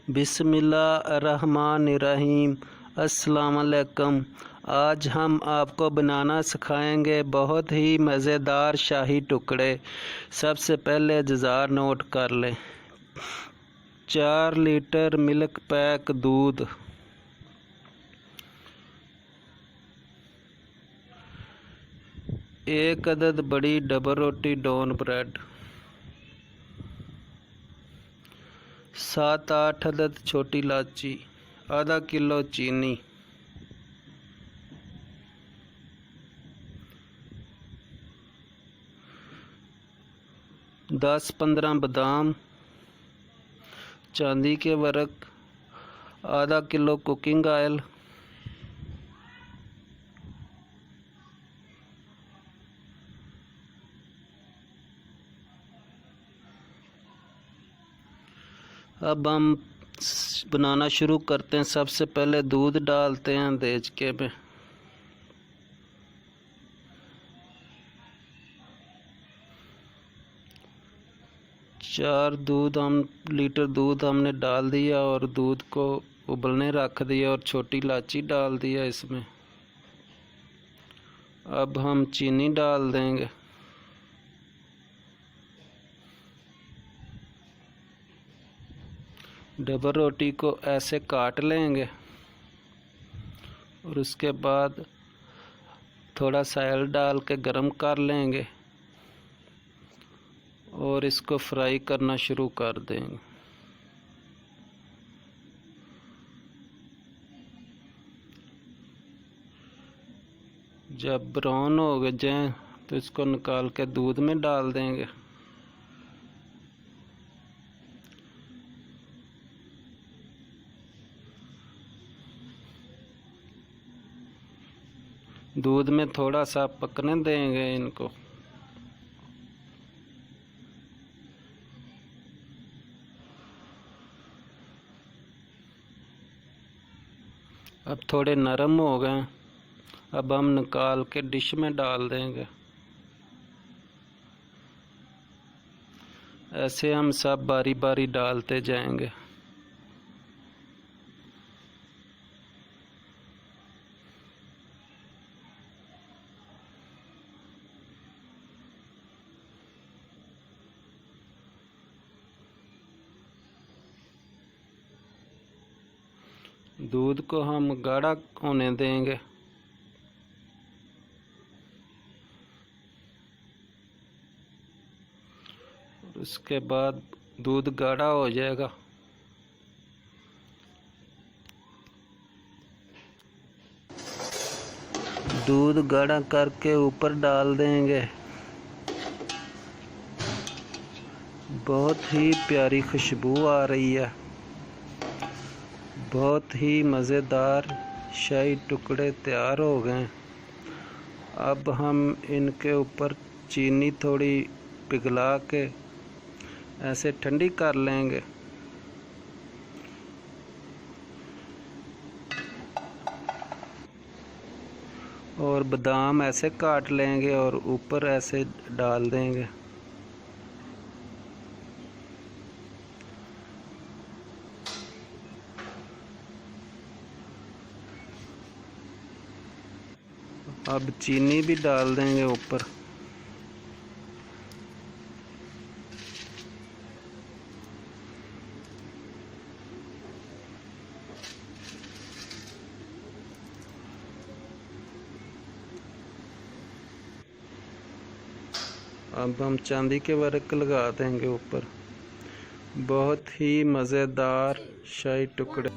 बिस्मिल्लाहिर्रहमानिर्रहीम। अस्सलाम वालेकुम। आज हम आपको बनाना सिखाएंगे बहुत ही मज़ेदार शाही टुकड़े। सबसे पहले अज़्ज़ार नोट कर लें। 4 लीटर मिल्क पैक दूध, 1 अदद बड़ी डबल रोटी डोन ब्रेड, 7-8 अदद छोटी इलायची, आधा किलो चीनी, 10-15 बादाम, चांदी के वर्क, आधा किलो कुकिंग ऑयल, अब हम बनाना शुरू करते हैं। सबसे पहले दूध डालते हैं देचके में। चार लीटर दूध हमने डाल दिया और दूध को उबलने रख दिया और छोटी इलायची डाल दिया इसमें। अब हम चीनी डाल देंगे। डबल रोटी को ऐसे काट लेंगे और उसके बाद थोड़ा सा ऑयल डाल के गरम कर लेंगे और इसको फ्राई करना शुरू कर देंगे। जब ब्राउन हो जाए तो इसको निकाल के दूध में डाल देंगे। दूध में थोड़ा सा पकने देंगे इनको। अब थोड़े नरम हो गए। अब हम निकाल के डिश में डाल देंगे। ऐसे हम सब बारी बारी डालते जाएंगे। दूध को हम गाढ़ा होने देंगे। और उसके बाद दूध गाढ़ा हो जाएगा। दूध गाढ़ा करके ऊपर डाल देंगे। बहुत ही प्यारी खुशबू आ रही है। बहुत ही मज़ेदार शाही टुकड़े तैयार हो गए। अब हम इनके ऊपर चीनी थोड़ी पिघला के ऐसे ठंडी कर लेंगे। और बादाम ऐसे काट लेंगे और ऊपर ऐसे डाल देंगे। अब चीनी भी डाल देंगे ऊपर। अब हम चांदी के वर्क लगा देंगे ऊपर। बहुत ही मज़ेदार शाही टुकड़े।